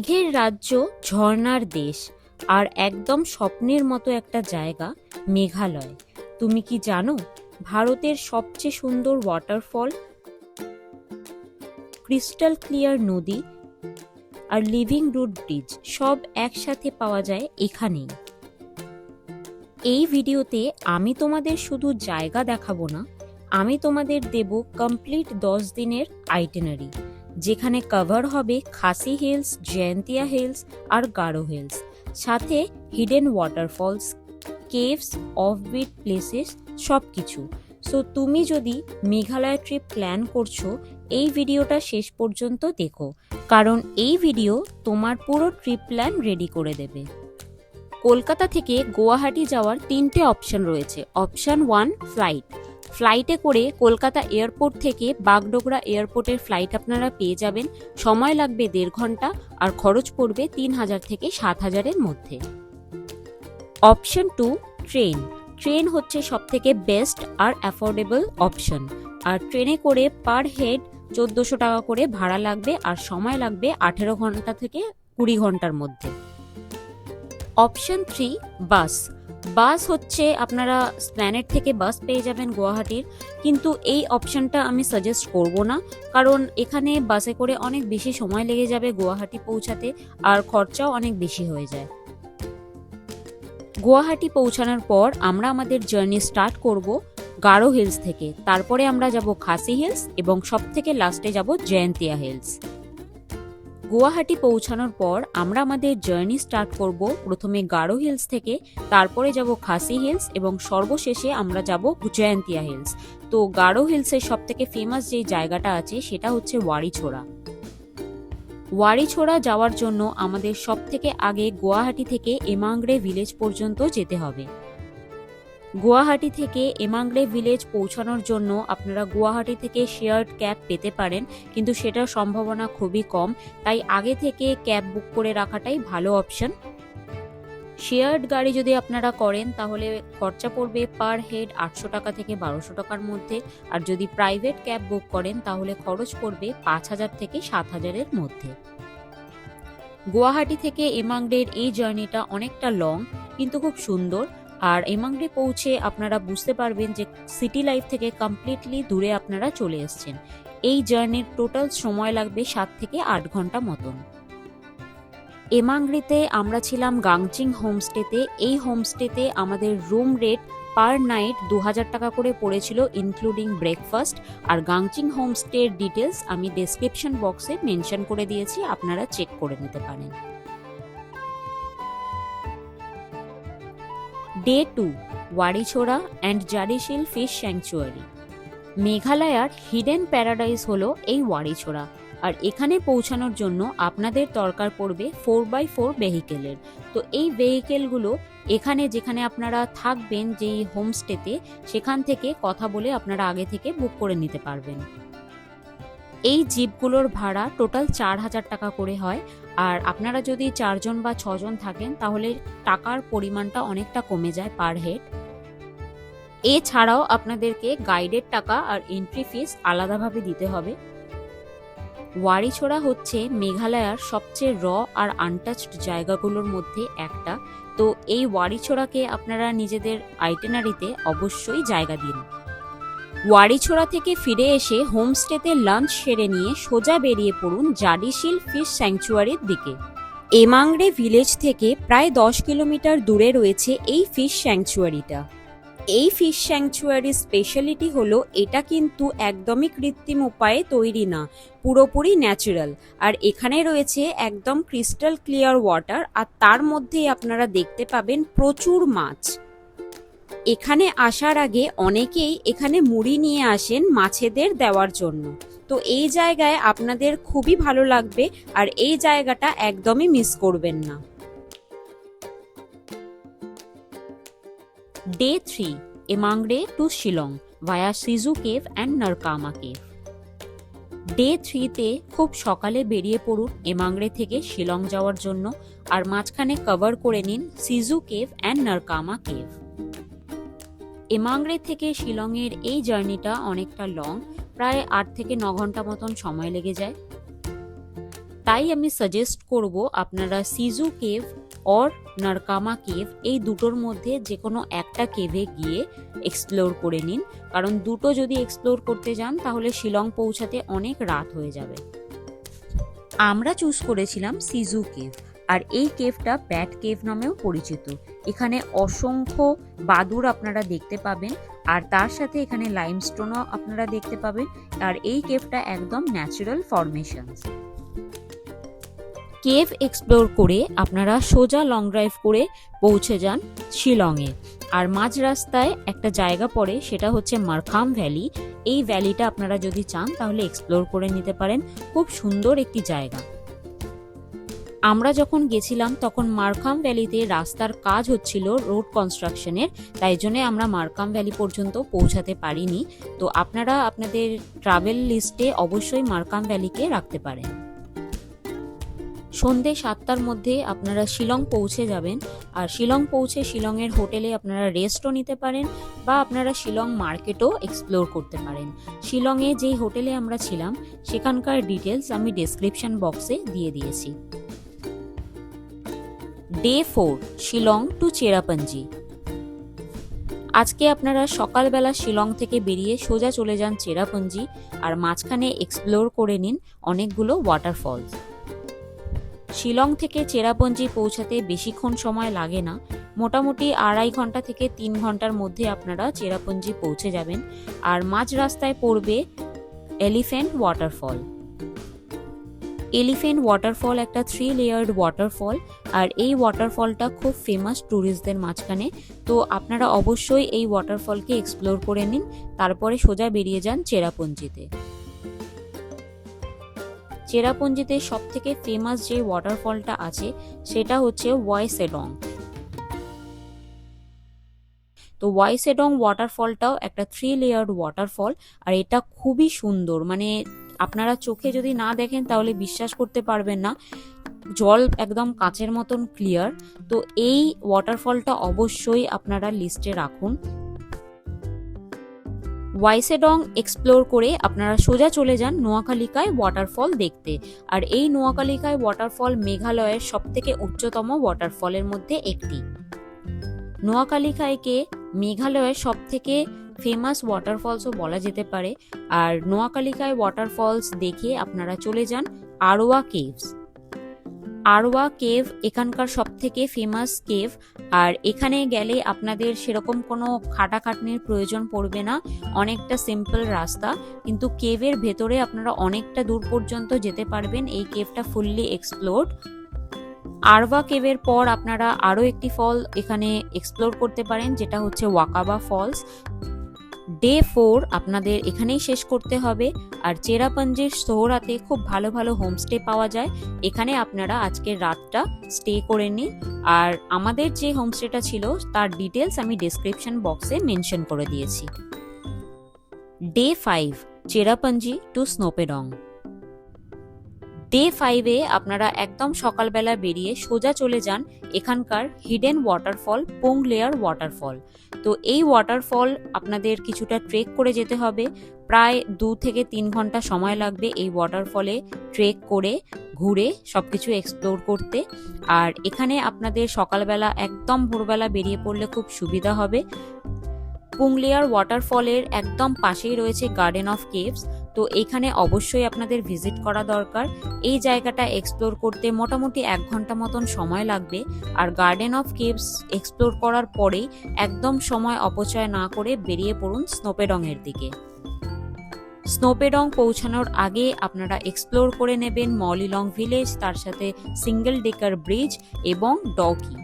মেঘের রাজ্য, ঝর্ণার দেশ, আর একদম স্বপ্নের মতো একটা জায়গা মেঘালয়। তুমি কি জানো ভারতের সবচেয়ে সুন্দর ওয়াটারফল, ক্রিস্টাল ক্লিয়ার নদী আর লিভিং রুট ব্রিজ সব একসাথে পাওয়া যায় এখানেই। এই ভিডিওতে আমি তোমাদের শুধু জায়গা দেখাবো না, আমি তোমাদের দেব কমপ্লিট 10 দিনের আইটিনারি, যেখানে কভার হবে খাসি হিলস, জয়ন্তিয়া হিলস আর গারো হিলস, সাথে hidden waterfalls, caves, offbeat places, সব কিছু। সো তুমি যদি মেঘালয় ট্রিপ প্ল্যান করছো, এই ভিডিওটা শেষ পর্যন্ত দেখো, কারণ এই ভিডিও তোমার পুরো ট্রিপ প্ল্যান রেডি করে দেবে। কলকাতা থেকে গুয়াহাটি যাওয়ার 3টে অপশন রয়েছে। অপশন 1, ফ্লাইটে করে কলকাতা এয়ারপোর্ট থেকে বাগডোগরা এয়ারপোর্টের ফ্লাইট আপনারা পেয়ে যাবেন। সময় লাগবে 1.5 ঘন্টা আর খরচ পড়বে 3,000 থেকে 7,000-এর মধ্যে। অপশন 2, ট্রেন হচ্ছে সবথেকে বেস্ট আর অ্যাফোর্ডেবল অপশন, আর ট্রেনে করে পার হেড 1400 টাকা করে ভাড়া লাগবে আর সময় লাগবে 18 ঘন্টা থেকে 20 ঘন্টার মধ্যে। অপশন 3, বাস হচ্ছে আপনারা স্প্ল্যানেড থেকে বাস পেয়ে যাবেন গুয়াহাটির, কিন্তু এই অপশনটা আমি সাজেস্ট করব না, কারণ এখানে বাসে করে অনেক বেশি সময় লেগে যাবে গুয়াহাটি পৌঁছাতে আর খরচাও অনেক বেশি হয়ে যায়। গুয়াহাটি পৌঁছানোর পর আমরা আমাদের জার্নি স্টার্ট করব গারো হিলস থেকে, তারপরে আমরা যাব খাসি হিলস এবং সবথেকে লাস্টে যাব জয়ন্তিয়া হিলস। গুয়াহাটি পৌঁছানোর পর আমরা আমাদের জার্নি স্টার্ট করব প্রথমে গারো হিলস থেকে, তারপরে যাব খাসি হিলস এবং সর্বশেষে আমরা যাব জয়ন্তিয়া হিলস। তো গারো হিলসের সবথেকে ফেমাস যে জায়গাটা আছে সেটা হচ্ছে ওয়ারিছোড়া যাওয়ার জন্য আমাদের সবথেকে আগে গুয়াহাটি থেকে এমাংগ্রে ভিলেজ পর্যন্ত যেতে হবে। গুয়াহাটি থেকে এমাংগ্রে ভিলেজ পৌঁছানোর জন্য আপনারা গুয়াহাটি থেকে শেয়ার্ড ক্যাব পেতে পারেন, কিন্তু সেটার সম্ভাবনা খুবই কম, তাই আগে থেকে ক্যাব বুক করে রাখাটাই ভালো অপশন। শেয়ার্ড গাড়ি যদি আপনারা করেন তাহলে খরচা পড়বে পার হেড 800 টাকা থেকে 1200 টাকার মধ্যে, আর যদি প্রাইভেট ক্যাব বুক করেন তাহলে খরচ পড়বে 5,000 থেকে 7,000-এর মধ্যে। গুয়াহাটি থেকে এমাংগ্রের এই জার্নিটা অনেকটা লং কিন্তু খুব সুন্দর, আর এমাংগ্রে পৌঁছে আপনারা বুঝতে পারবেন যে সিটি লাইফ থেকে কমপ্লিটলি দূরে আপনারা চলে এসেছেন। এই জার্নির টোটাল সময় লাগবে 7 থেকে 8 ঘন্টা মতন। এমাংগ্রেতে আমরা ছিলাম গাংচিং হোমস্টেতে। এই হোমস্টেতে আমাদের রুম রেট পার নাইট 2,000 টাকা করে পড়েছিল, ইনক্লুডিং ব্রেকফাস্ট। আর গাংচিং হোমস্টের ডিটেলস আমি ডেসক্রিপশন বক্সে মেনশন করে দিয়েছি, আপনারা চেক করে নিতে পারেন। Day 2, Wari Chora and Jadishil fish sanctuary. মেঘালয়ার হিডেন প্যারাডাইস হলো এই ওয়ারিছোড়া, আর এখানে পৌঁছানোর জন্য আপনাদের দরকার পড়বে 4x4 ভেহিকেলের। তো এই ভেহিকেলগুলো এখানে যেখানে আপনারা থাকবেন যেই হোমস্টেতে, সেখান থেকে কথা বলে আপনারা আগে থেকে বুক করে নিতে পারবেন। এই জিপগুলোর ভাড়া টোটাল 4,000 টাকা করে হয়, আর আপনারা যদি 4 জন বা 6 জন থাকেন তাহলে টাকার পরিমাণটা অনেকটা কমে যায় পার হেড। এছাড়াও আপনাদেরকে গাইডের টাকা আর এন্ট্রি ফিস আলাদাভাবে দিতে হবে। ওয়ারিছোড়া হচ্ছে মেঘালয়ার সবচেয়ে র আর আনটাচড জায়গাগুলোর মধ্যে একটা, তো এই ওয়ারিছোড়াকে আপনারা নিজেদের আইটিনারিতে অবশ্যই জায়গা দিন। ওয়ারিছোড়া থেকে ফিরে এসে হোমস্টেতে লাঞ্চ সেরে নিয়ে সোজা বেরিয়ে পড়ুন জাডিশিল ফিশ স্যাংচুয়ারির দিকে। এমাংগ্রে ভিলেজ থেকে প্রায় 10 কিলোমিটার দূরে রয়েছে এই ফিশ স্যাংচুয়ারিটা। এই ফিশ স্যাংচুয়ারির স্পেশালিটি হলো এটা কিন্তু একদমই কৃত্রিম উপায়ে তৈরি না, পুরোপুরি ন্যাচারাল। আর এখানে রয়েছে একদম ক্রিস্টাল ক্লিয়ার ওয়াটার, আর তার মধ্যেই আপনারা দেখতে পাবেন প্রচুর মাছ। এখানে আসার আগে অনেকেই এখানে মুড়ি নিয়ে আসেন মাছেদের দেওয়ার জন্য, তো এই জায়গায় আপনাদের খুবই ভালো লাগবে আর এই জায়গাটা একদমই মিস করবেন না। Day 3, Emangre to Shillong via Siju cave and Narkama cave. Day 3-তে খুব সকালে বেরিয়ে পড়ুন এমাংগ্রে থেকে শিলং যাওয়ার জন্য, আর মাঝখানে কভার করে নিন সিজু কেভ অ্যান্ড নারকামা কেভ। এমাংগ্রে থেকে শিলংয়ের এই জার্নিটা অনেকটা লং, প্রায় 8 থেকে 9 ঘন্টা মতন সময় লেগে যায়। তাই আমি সাজেস্ট করব আপনারা সিজু কেভ অর নারকামা কেভ এই দুটোর মধ্যে যে কোনো একটা কেভে গিয়ে এক্সপ্লোর করে নিন, কারণ দুটো যদি এক্সপ্লোর করতে যান তাহলে শিলং পৌঁছাতে অনেক রাত হয়ে যাবে। আমরা চুজ করেছিলাম সিজু কেভ, আর এই কেভটা ব্যাট কেভ নামেও পরিচিত। এখানে অসংখ্য বাদুড় আপনারা দেখতে পাবেন, আর তার সাথে এখানে লাইমস্টোনও আপনারা দেখতে পাবেন। আর এই কেভটা একদম ন্যাচারাল ফরমেশনস। কেভ এক্সপ্লোর করে আপনারা সোজা লং ড্রাইভ করে পৌঁছে যান শিলংয়ে। আর মাঝ রাস্তায় একটা জায়গা পড়ে, সেটা হচ্ছে মারখাম ভ্যালি। এই ভ্যালিটা আপনারা যদি চান তাহলে এক্সপ্লোর করে নিতে পারেন, খুব সুন্দর একটি জায়গা। আমরা যখন গেছিলাম তখন মারখাম ভ্যালিতে রাস্তার কাজ হচ্ছিল রোড কনস্ট্রাকশনের, তাই জন্য আমরা মারখাম ভ্যালি পর্যন্ত পৌঁছাতে পারিনি। তো আপনারা আপনাদের ট্রাভেল লিস্টে অবশ্যই মারখাম ভ্যালিকে রাখতে পারেন। সন্ধে 7টার মধ্যে আপনারা শিলং পৌঁছে যাবেন, আর শিলং পৌঁছে শিলংয়ের হোটেলে আপনারা রেস্টও নিতে পারেন, বা আপনারা শিলং মার্কেটও এক্সপ্লোর করতে পারেন। শিলংয়ে যেই হোটেলে আমরা ছিলাম সেখানকার ডিটেলস আমি ডেসক্রিপশন বক্সে দিয়ে দিয়েছি। Day 4 Shillong to Cherrapunji. আজকে আপনারা সকালবেলা শিলং থেকে বেরিয়ে সোজা চলে যান চেরাপুঞ্জি, আর মাঝখানে এক্সপ্লোর করে নিন অনেকগুলো ওয়াটারফলস। শিলং থেকে চেরাপুঞ্জি পৌঁছাতে বেশিক্ষণ সময় লাগে না, মোটামুটি 2.5 ঘন্টা থেকে 3 ঘন্টার মধ্যে আপনারা চেরাপুঞ্জি পৌঁছে যাবেন। আর মাঝ রাস্তায় পড়বে এলিফ্যান্ট ওয়াটারফল। এলিফ্যান্ট ওয়াটারফল একটা 3 লেয়ার্ড ওয়াটারফল, আর এই ওয়াটারফলটা খুব ফেমাস ট্যুরিস্টদের মাঝখানে। তো আপনারা অবশ্যই এই ওয়াটারফলকে এক্সপ্লোর করে নিন, তারপরে সোজা বেরিয়ে যান চেরাপুঞ্জিতে। চেরাপুঞ্জিতে সব থেকে ফেমাস যে ওয়াটারফলটা আছে সেটা হচ্ছে ওয়াই সেডং। তো ওয়াই সেডং ওয়াটারফলটাও একটা 3 লেয়ার্ড ওয়াটারফল, আর এটা খুবই সুন্দর। মানে আপনারা চোখে যদি না দেখেন তাহলে বিশ্বাস করতে পারবেন না, জল একদম কাঁচের মতন ক্লিয়ার। তো এই ওয়াটারফলটা অবশ্যই আপনারা লিস্টে রাখুন। ওয়াইসেডং এক্সপ্লোর করে আপনারা সোজা চলে যান নোয়াখালীকায় ওয়াটারফল দেখতে। আর এই নোয়াখালীকায় ওয়াটারফল মেঘালয়ের সবথেকে উচ্চতম ওয়াটারফলের মধ্যে একটি। নোয়াখালীকায়কে মেঘালয়ের সবথেকে ফেমাস ওয়াটারফলসও বলা যেতে পারে। আর নোয়াখালীকায় ওয়াটারফলস দেখে আপনারা চলে যান আরোয়া কেভস। আরোয়া কেভ এখানকার সবথেকে ফেমাস কেভ, আর এখানে গেলে আপনাদের সেরকম কোনো খাটাখাটনির প্রয়োজন পড়বে না, অনেকটা সিম্পল রাস্তা। কিন্তু কেভের ভেতরে আপনারা অনেকটা দূর পর্যন্ত যেতে পারবেন, এই কেভটা ফুললি এক্সপ্লোরড। আরওয়া কেভের পর আপনারা আরও একটি ফল এখানে এক্সপ্লোর করতে পারেন, যেটা হচ্ছে ওয়াকাবা ফলস। ডে 4 আপনাদের এখানেই শেষ করতে হবে। আর চেরাপুঞ্জির সোহরাতে খুব ভালো ভালো হোমস্টে পাওয়া যায়, এখানে আপনারা আজকের রাতটা স্টে করে নিন। আর আমাদের যে হোমস্টেটা ছিল তার ডিটেলস আমি ডেসক্রিপশন বক্সে মেনশন করে দিয়েছি। Day 5 Cherrapunji to Shnongpdeng. Day 5-এ আপনারা একদম সকালবেলা বেরিয়ে সোজা চলে যান এখানকার হিডেন ওয়াটারফল পোংলেয়ার ওয়াটারফল। তো এই ওয়াটারফল আপনাদের কিছুটা ট্রেক করে যেতে হবে, প্রায় 2 থেকে 3 ঘন্টা সময় লাগবে এই ওয়াটারফলে ট্রেক করে ঘুরে সবকিছু এক্সপ্লোর করতে। আর এখানে আপনাদের সকালবেলা একদম ভোরবেলা বেরিয়ে পড়লে খুব সুবিধা হবে। পুংলেয়ার ওয়াটারফলের একদম পাশেই রয়েছে গার্ডেন অফ কেভস, তো এখানে অবশ্যই আপনাদের ভিজিট করা দরকার। এই জায়গাটা এক্সপ্লোর করতে মোটামুটি 1 ঘন্টা মতন সময় লাগবে। আর গার্ডেন অফ কেভস এক্সপ্লোর করার পরেই একদম সময় অপচয় না করে বেরিয়ে পড়ুন স্নোপেডং এর দিকে। স্নোপেডং পৌঁছানোর আগে আপনারা এক্সপ্লোর করে নেবেন মলিলং ভিলেজ, তার সাথে সিঙ্গেল ডেকার ব্রিজ এবং ডগি।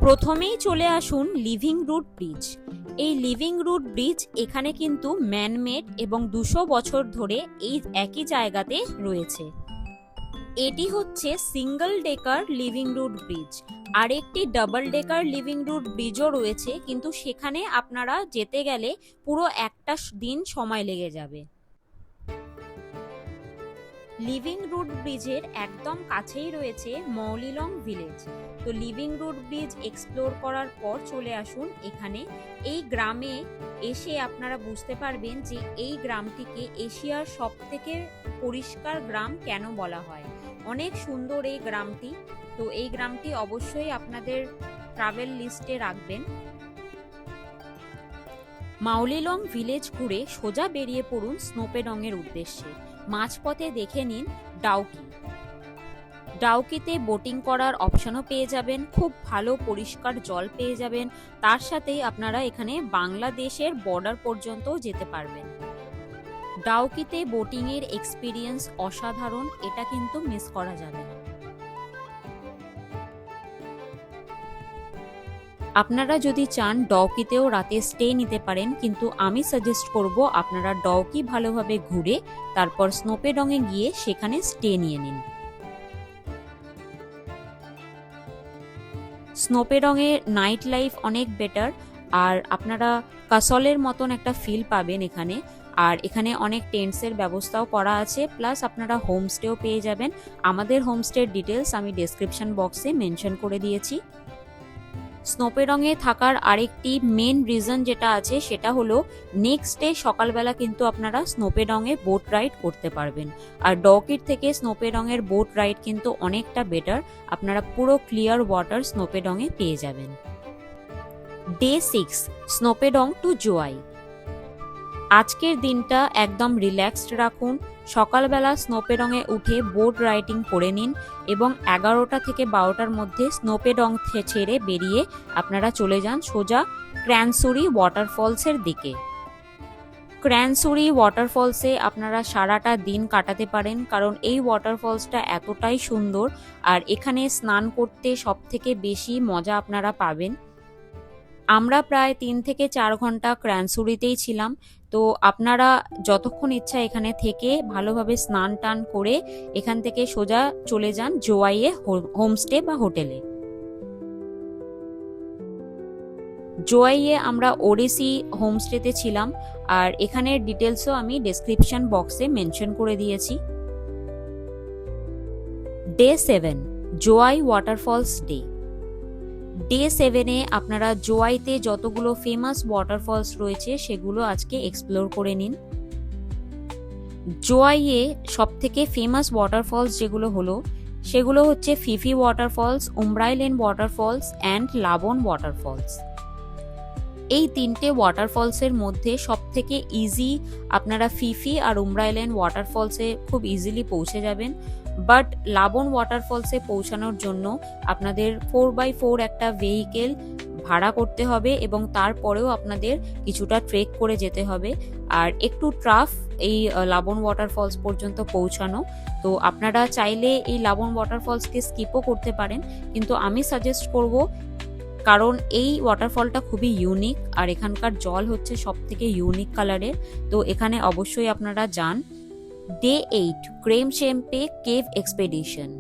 প্রথমেই চলে আসুন লিভিং রুট ব্রিজ। এই লিভিং রুট ব্রিজ এখানে কিন্তু ম্যানমেড এবং 200 বছর ধরে এই একই জায়গাতে রয়েছে। এটি হচ্ছে single decker living root bridge. আর একটি ডাবল ডেকার লিভিং রুট ব্রিজও রয়েছে, কিন্তু সেখানে আপনারা যেতে গেলে পুরো একটা দিন সময় লেগে যাবে। লিভিং রুট ব্রিজের একদম কাছেই রয়েছে মৌলিলং ভিলেজ। তো লিভিং রুট ব্রিজ এক্সপ্লোর করার পর চলে আসুন এখানে। এই গ্রামে এসে আপনারা বুঝতে পারবেন যে এই গ্রামটিকে এশিয়ার সবথেকে পরিষ্কার গ্রাম কেন বলা হয়। অনেক সুন্দর এই গ্রামটি। তো এই গ্রামটি অবশ্যই আপনাদের ট্রাভেল লিস্টে রাখবেন। মাউলিলং ভিলেজ ঘুরে সোজা বেরিয়ে পড়ুন স্নোপেডং এর উদ্দেশ্যে। মাঝপথে দেখে নিন ডাউকি। ডাউকিতে বোটিং করার অপশনও পেয়ে যাবেন, খুব ভালো পরিষ্কার জল পেয়ে যাবেন, তার সাথেই আপনারা এখানে বাংলাদেশের বর্ডার পর্যন্ত যেতে পারবেন। ডাউকিতে বোটিং এর এক্সপিরিয়েন্স অসাধারণ, এটা কিন্তু মিস করা যাবে না। আপনারা যদি চান ডাউকিতেও রাতে স্টে নিতে পারেন, কিন্তু আমি সাজেস্ট করব আপনারা ডাউকি ভালোভাবে ঘুরে তারপর স্নোপেডং-এ গিয়ে সেখানে স্টে নিয়ে নিন। স্নোপেডং-এ নাইট লাইফ অনেক বেটার, আর আপনারা কাসলের মতন একটা ফিল পাবেন এখানে। আর এখানে অনেক টেন্টসের ব্যবস্থাও করা আছে, প্লাস আপনারা হোমস্টেও পেয়ে যাবেন। আমাদের হোমস্টের ডিটেলস আমি ডেসক্রিপশন বক্সে মেনশন করে দিয়েছি। স্নোপেডং-এ থাকার আরেকটি মেন রিজন যেটা আছে সেটা হলো নেক্সট ডে সকালবেলা কিন্তু আপনারা স্নোপেডং-এ বোট রাইড করতে পারবেন। আর ডাউকির থেকে স্নোপেডং-এর বোট রাইড কিন্তু অনেকটা বেটার, আপনারা পুরো ক্লিয়ার ওয়াটার স্নোপেডং-এ পেয়ে যাবেন। Day 6 Shnongpdeng to Jowai. আজকের দিনটা একদম রিল্যাক্সড রাখুন। সকালবেলা স্নোপেডং-এ উঠে বোট রাইডিং করে নিন এবং 11টা থেকে 12টার মধ্যে স্নোপেডং ছেড়ে বেরিয়ে আপনারা চলে যান সোজা ক্র্যানসুরি ওয়াটারফলসের দিকে। ক্র্যানসুরি ওয়াটারফলসে আপনারা সারাটা দিন কাটাতে পারেন, কারণ এই ওয়াটারফলসটা এতটাই সুন্দর আর এখানে স্নান করতে সবথেকে বেশি মজা আপনারা পাবেন। আমরা প্রায় 3 থেকে 4 ঘন্টা ক্র্যানসুরিতেই ছিলাম, তো আপনারা যতক্ষণ ইচ্ছা এখানে থেকে ভালোভাবে স্নান টান করে এখান থেকে সোজা চলে যান জোয়াইয়ে হোমস্টে বা হোটেলে। জোয়াইয়ে আমরা ওরেসি হোমস্টেতে ছিলাম, আর এখানের ডিটেলসও আমি ডেসক্রিপশন বক্সে মেনশন করে দিয়েছি। Day 7 Jowai waterfalls day. Day 7-এ আপনারা জোয়াইতে যতগুলো ফেমাস ওয়াটারফলস রয়েছে সেগুলো আজকে এক্সপ্লোর করে নিন। জোয়াইয়ে সবথেকে ফেমাস ওয়াটারফলস যেগুলো হলো সেগুলো হচ্ছে Phe Phe waterfalls, Umrailen waterfalls and Laban waterfalls. এই 3টে ওয়াটারফলসের মধ্যে সবথেকে ইজি আপনারা ফিফি আর উমরাইলেন ওয়াটারফলসে খুব ইজিলি পৌঁছে যাবেন, বাট লাবন ওয়াটারফলসে পৌঁছানোর জন্য আপনাদের 4x4 একটা ভেহিকেল ভাড়া করতে হবে এবং তারপরেও আপনাদের কিছুটা ট্রেক করে যেতে হবে। আর একটু ট্রাফ এই লাবন ওয়াটারফলস পর্যন্ত পৌঁছানো, তো আপনারা চাইলে এই লাবন ওয়াটারফলসকে স্কিপও করতে পারেন, কিন্তু আমি সাজেস্ট করব, কারণ এই ওয়াটারফলটা খুবই ইউনিক আর এখানকার জল হচ্ছে সবথেকে ইউনিক কালারের, তো এখানে অবশ্যই আপনারা যান। Day 8 Krem Chympe cave expedition.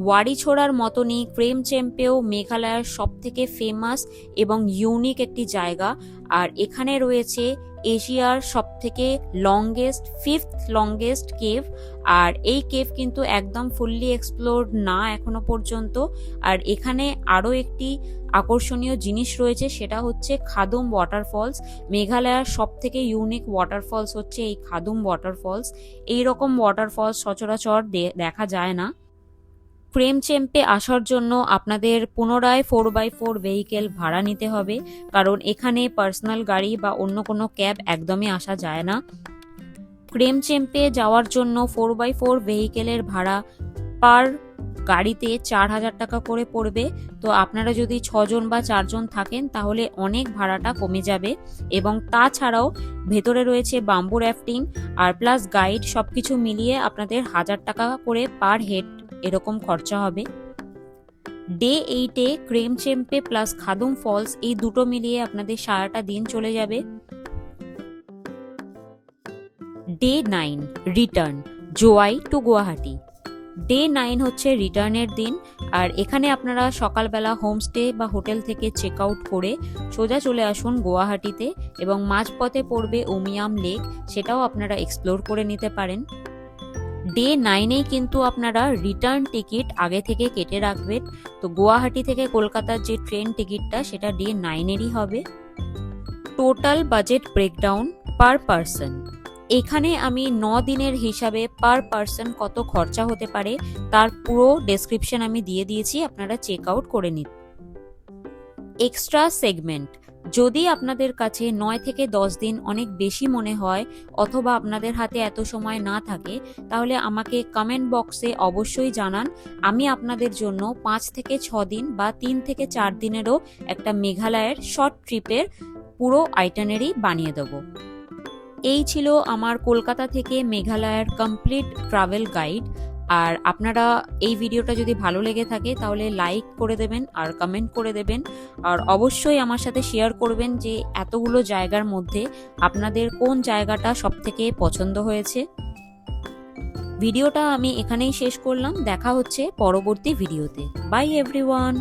ওয়াড়িছোড়ার মতনই ক্রেমচেম্পেও মেঘালয়ের সবথেকে ফেমাস এবং ইউনিক একটি জায়গা, আর এখানে রয়েছে এশিয়ার সবথেকে লংগেস্ট 5th লংগেস্ট কেভ। আর এই কেভ কিন্তু একদম ফুললি এক্সপ্লোরড না এখনো পর্যন্ত। আর এখানে আরও একটি আকর্ষণীয় জিনিস রয়েছে, সেটা হচ্ছে খাদুম ওয়াটারফলস। মেঘালয়ের সবথেকে ইউনিক ওয়াটারফলস হচ্ছে এই খাদুম ওয়াটারফলস। এইরকম ওয়াটারফলস সচরাচর দেখা যায় না। ক্রেমচেম্পে আসার জন্য আপনাদের পুনরায় 4x4 ভেহিকেল ভাড়া নিতে হবে, কারণ এখানে পার্সোনাল গাড়ি বা অন্য কোনো ক্যাব একদমই আসা যায় না। ক্রেমচেম্পে যাওয়ার জন্য 4x4 ভেহিকেলের ভাড়া পার গাড়িতে 4000 টাকা করে পড়বে। তো আপনারা যদি 6 জন বা 4 জন থাকেন তাহলে অনেক ভাড়াটা কমে যাবে, এবং তাছাড়াও ভেতরে রয়েছে বাম্বু র্যাফটিং আর প্লাস গাইড, সবকিছু মিলিয়ে আপনাদের 1000 টাকা করে পার হেড এরকম খরচা হবে। ডে 8-এ ক্রেমচেম্পে প্লাস খাদুম ফলস এই দুটো মিলিয়ে আপনাদের সারাটা দিন চলে যাবে। Day 9 return Jowai to Guwahati. Day 9 হচ্ছে রিটার্নের দিন, আর এখানে আপনারা সকালবেলা হোমস্টে বা হোটেল থেকে চেক আউট করে সোজা চলে আসুন গুয়াহাটিতে, এবং মাঝপথে পড়বে উমিয়াম লেক, সেটাও আপনারা এক্সপ্লোর করে নিতে পারেন। ডে 9-এই কিন্তু আপনারা রিটার্ন টিকিট আগে থেকে কেটে রাখবেন, তো গুয়াহাটি থেকে কলকাতার যে ট্রেন টিকিটটা সেটা ডে 9-এরই হবে। Total budget breakdown per person. এখানে আমি 9 দিনের হিসাবে পার পারসন কত খরচা হতে পারে তার পুরো ডেসক্রিপশন আমি দিয়ে দিয়েছি, আপনারা চেক আউট করে নিন। এক্সট্রা সেগমেন্ট, যদি আপনাদের কাছে 9 থেকে 10 দিন অনেক বেশি মনে হয় অথবা আপনাদের হাতে এত সময় না থাকে, তাহলে আমাকে কমেন্ট বক্সে অবশ্যই জানান। আমি আপনাদের জন্য 5 থেকে 6 দিন বা 3 থেকে 4 দিনেরও একটা মেঘালয়ের শর্ট ট্রিপের পুরো আইটানারি বানিয়ে দেবো। এই ছিল আমার কলকাতা থেকে মেঘালয়ের কমপ্লিট ট্রাভেল গাইড। আর আপনারা এই ভিডিওটা যদি ভালো লেগে থাকে তাহলে লাইক করে দেবেন আর কমেন্ট করে দেবেন, আর অবশ্যই আমার সাথে শেয়ার করবেন যে এতগুলো জায়গার মধ্যে আপনাদের কোন জায়গাটা সবথেকে পছন্দ হয়েছে। ভিডিওটা আমি এখানেই শেষ করলাম, দেখা হচ্ছে পরবর্তী ভিডিওতে। By everyone.